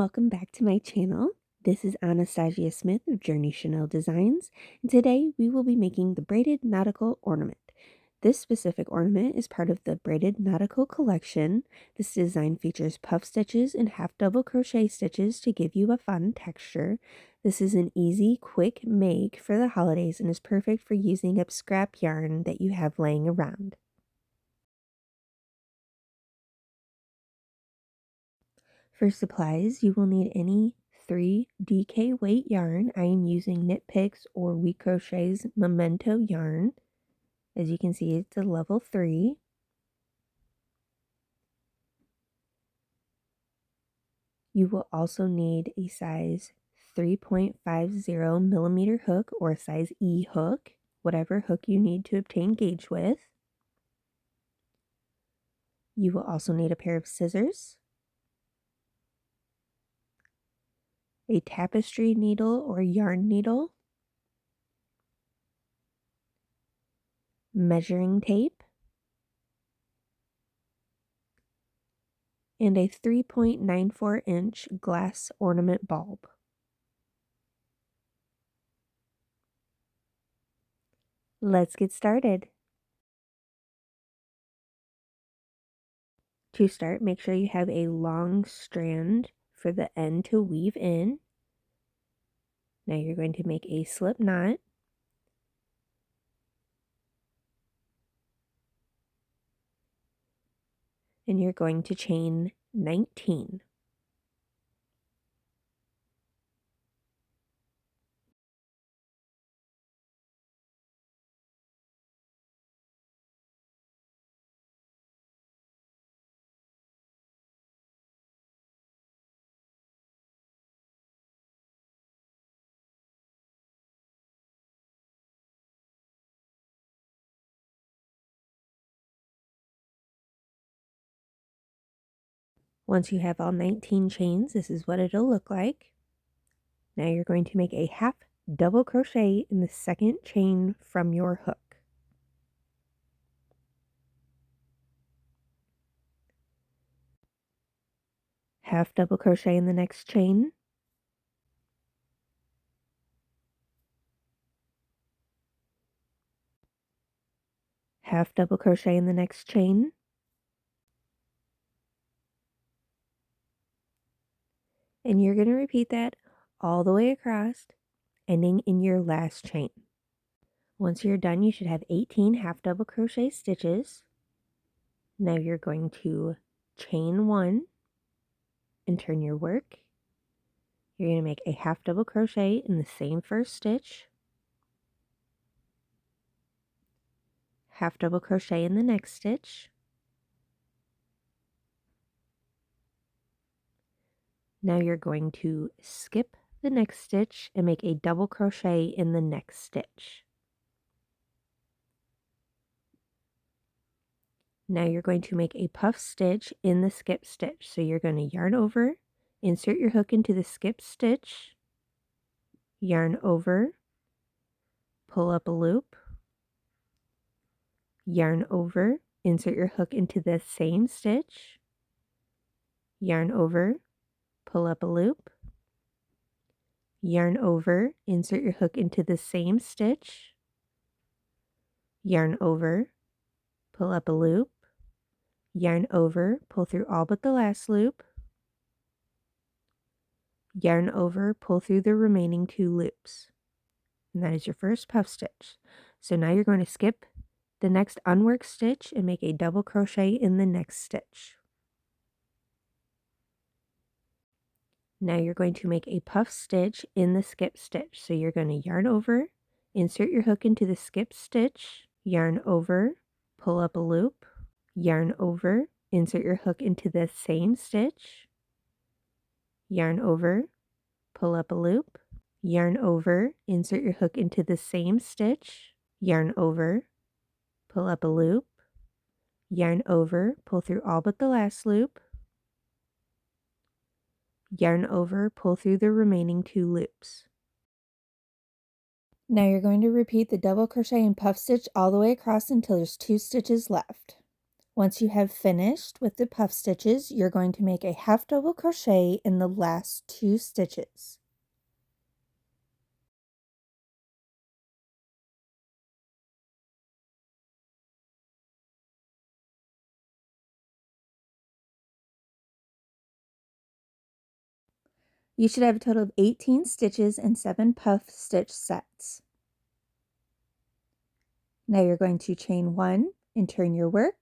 welcome back to my channel. This is Anastasia Smith of Journey Chanel Designs, and today we will be making the Braided Nautical Ornament. This specific ornament is part of the Braided Nautical collection. This design features puff stitches and half double crochet stitches to give you a fun texture. This is an easy, quick make for the holidays and is perfect for using up scrap yarn that you have laying around. For supplies, you will need any 3 DK weight yarn. I am using Knit Picks or We Crochet's Memento yarn. As you can see, it's a level 3. You will also need a size 3.50 millimeter hook or a size E hook, whatever hook you need to obtain gauge width. You will also need a pair of scissors, a tapestry needle or yarn needle, measuring tape, and a 3.94-inch glass ornament bulb. Let's get started. To start, make sure you have a long strand for the end to weave in. Now you're going to make a slip knot. And you're going to chain 19. Once you have all 19 chains, this is what it'll look like. Now you're going to make a half double crochet in the second chain from your hook. Half double crochet in the next chain. Half double crochet in the next chain. And you're going to repeat that all the way across, ending in your last chain. Once you're done, you should have 18 half double crochet stitches. Now you're going to chain 1 and turn your work. You're going to make a half double crochet in the same first stitch, half double crochet in the next stitch. Now you're going to skip the next stitch and make a double crochet in the next stitch. Now you're going to make a puff stitch in the skip stitch. So you're going to yarn over, insert your hook into the skip stitch, yarn over, pull up a loop, yarn over, insert your hook into the same stitch, yarn over, pull up a loop, yarn over, insert your hook into the same stitch, yarn over, pull up a loop, yarn over, pull through all but the last loop, yarn over, pull through the remaining 2 loops. And that is your first puff stitch. So now you're going to skip the next unworked stitch and make a double crochet in the next stitch. Now you're going to make a puff stitch in the skip stitch. So you're going to yarn over, insert your hook into the skip stitch, yarn over, pull up a loop, yarn over, insert your hook into the same stitch, yarn over, pull up a loop, yarn over, insert your hook into the same stitch, yarn over, pull up a loop, yarn over, pull through all but the last loop, yarn over, pull through the remaining 2 loops. Now you're going to repeat the double crochet and puff stitch all the way across until there's 2 stitches left. Once you have finished with the puff stitches, you're going to make a half double crochet in the last 2 stitches. You should have a total of 18 stitches and 7 puff stitch sets. Now you're going to chain 1 and turn your work,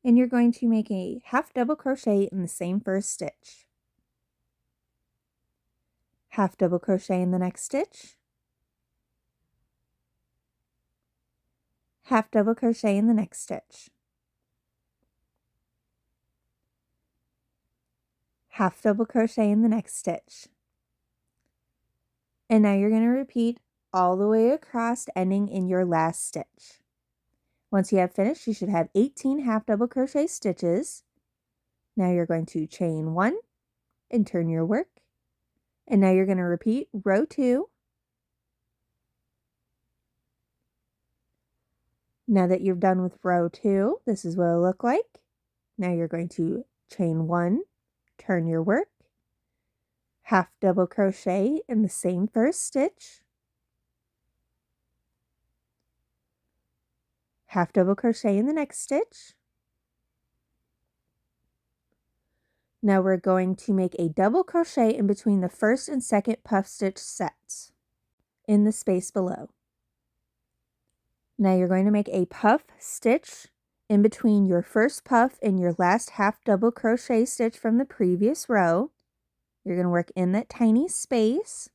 and you're going to make a half double crochet in the same first stitch. Half double crochet in the next stitch. Half double crochet in the next stitch. Half double crochet in the next stitch. And now you're going to repeat all the way across, ending in your last stitch. Once you have finished, you should have 18 half double crochet stitches. Now you're going to chain 1 and turn your work. And now you're going to repeat row 2. Now that you're done with row 2, this is what it'll look like. Now you're going to chain 1, turn your work, half double crochet in the same first stitch, half double crochet in the next stitch. Now we're going to make a double crochet in between the first and second puff stitch sets in the space below. Now you're going to make a puff stitch in between your first puff and your last half double crochet stitch from the previous row. You're going to work in that tiny space.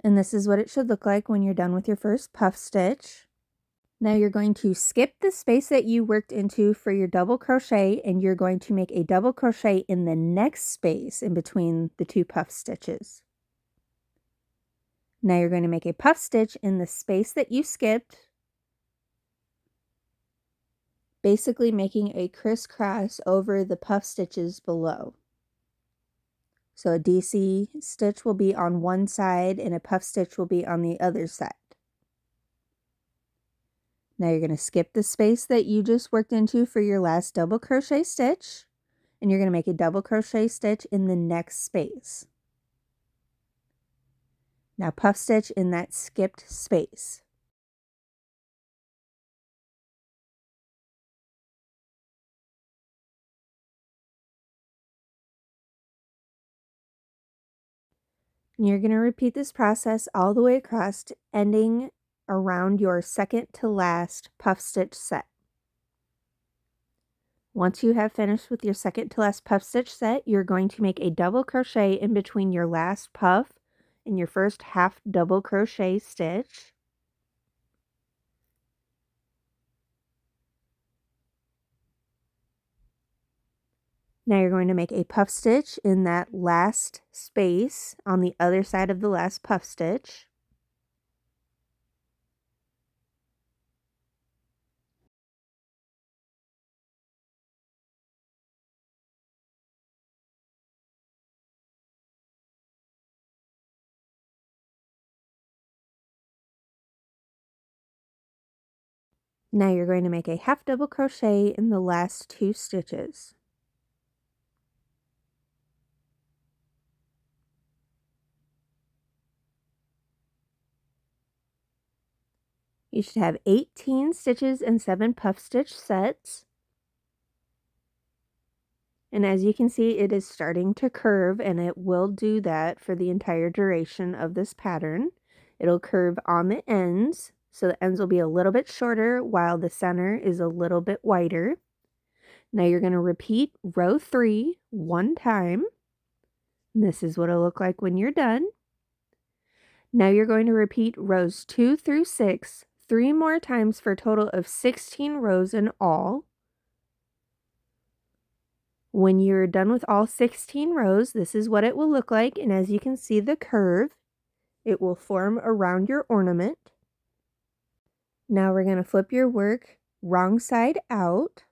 And this is what it should look like when you're done with your first puff stitch. Now you're going to skip the space that you worked into for your double crochet, and you're going to make a double crochet in the next space in between the 2 puff stitches. Now you're going to make a puff stitch in the space that you skipped, basically making a crisscross over the puff stitches below. So a DC stitch will be on one side and a puff stitch will be on the other side. Now you're going to skip the space that you just worked into for your last double crochet stitch, and you're going to make a double crochet stitch in the next space. Now puff stitch in that skipped space. And you're going to repeat this process all the way across, ending around your second to last puff stitch set. Once you have finished with your second to last puff stitch set, you're going to make a double crochet in between your last puff and your first half double crochet stitch. Now you're going to make a puff stitch in that last space on the other side of the last puff stitch. Now you're going to make a half double crochet in the last 2 stitches. You should have 18 stitches and 7 puff stitch sets. And as you can see, it is starting to curve, and it will do that for the entire duration of this pattern. It'll curve on the ends, so the ends will be a little bit shorter while the center is a little bit wider. Now you're going to repeat row 3 one time. This is what it'll look like when you're done. Now you're going to repeat rows 2 through 6 3 more times for a total of 16 rows in all. When you're done with all 16 rows, this is what it will look like, and as you can see the curve, it will form around your ornament. Now we're going to flip your work wrong side out.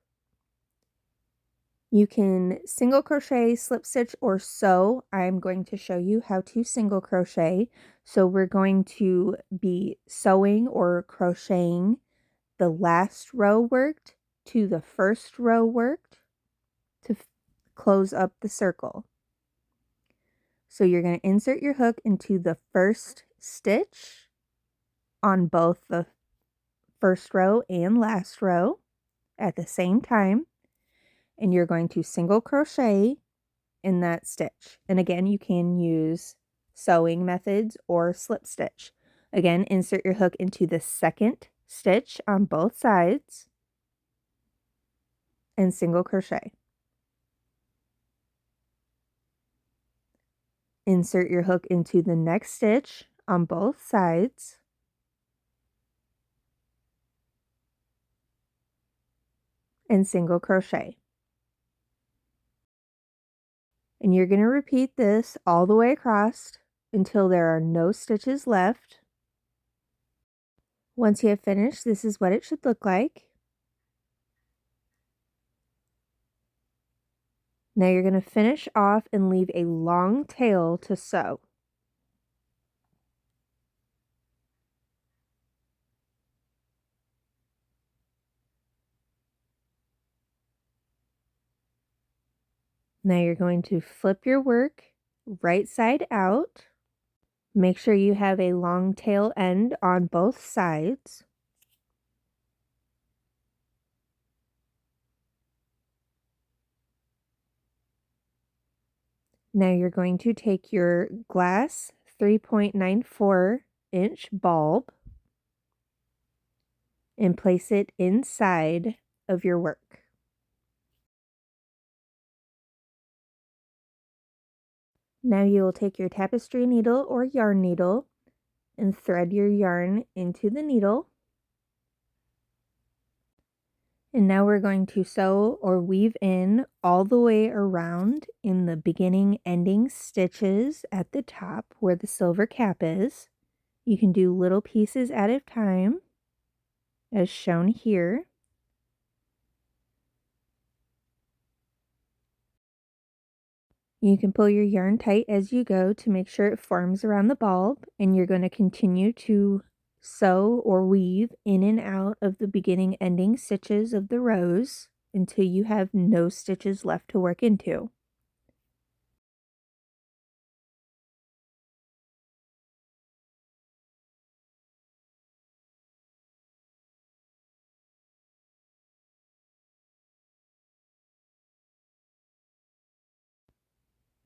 You can single crochet, slip stitch, or sew. I'm going to show you how to single crochet. So we're going to be sewing or crocheting the last row worked to the first row worked to close up the circle. So you're going to insert your hook into the first stitch on both the first row and last row at the same time, and you're going to single crochet in that stitch. And again, you can use sewing methods or slip stitch. Again, insert your hook into the second stitch on both sides and single crochet. Insert your hook into the next stitch on both sides and single crochet. And you're going to repeat this all the way across until there are no stitches left. Once you have finished, this is what it should look like. Now you're going to finish off and leave a long tail to sew. Now you're going to flip your work right side out. Make sure you have a long tail end on both sides. Now you're going to take your glass 3.94-inch bulb and place it inside of your work. Now you will take your tapestry needle or yarn needle and thread your yarn into the needle. And now we're going to sew or weave in all the way around in the beginning ending stitches at the top where the silver cap is. You can do little pieces at a time, as shown here. You can pull your yarn tight as you go to make sure it forms around the bulb, and you're going to continue to sew or weave in and out of the beginning ending stitches of the rows until you have no stitches left to work into.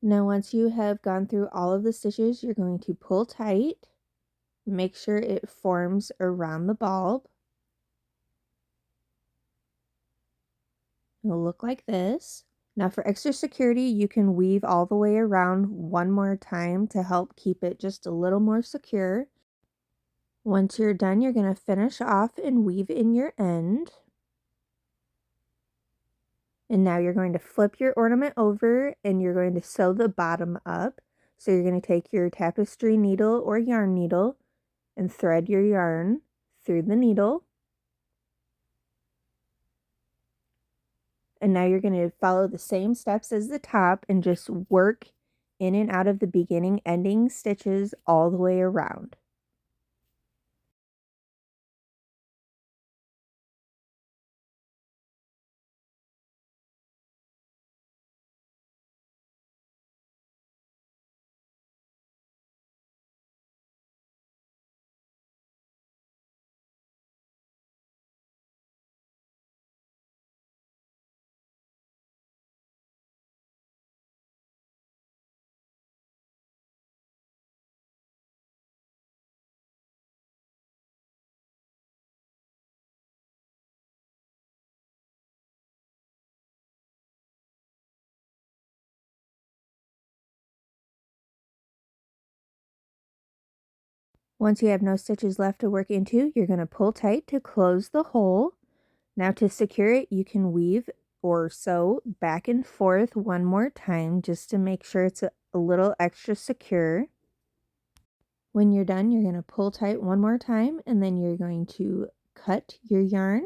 Now once you have gone through all of the stitches, you're going to pull tight, make sure it forms around the bulb. It'll look like this. Now for extra security, you can weave all the way around one more time to help keep it just a little more secure. Once you're done, you're going to finish off and weave in your end. And now you're going to flip your ornament over and you're going to sew the bottom up. So you're going to take your tapestry needle or yarn needle and thread your yarn through the needle. And now you're going to follow the same steps as the top and just work in and out of the beginning ending stitches all the way around. Once you have no stitches left to work into, you're going to pull tight to close the hole. Now to secure it, you can weave or sew back and forth one more time just to make sure it's a little extra secure. When you're done, you're going to pull tight one more time and then you're going to cut your yarn.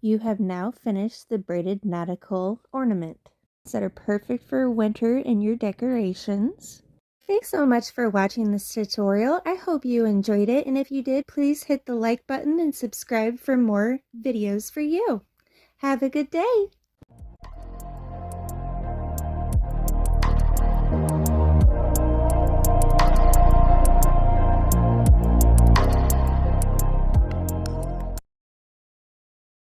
You have now finished the braided nautical ornament. that are perfect for winter and your decorations. Thanks so much for watching this tutorial. I hope you enjoyed it, and if you did, please hit the like button and subscribe for more videos for you. Have a good day.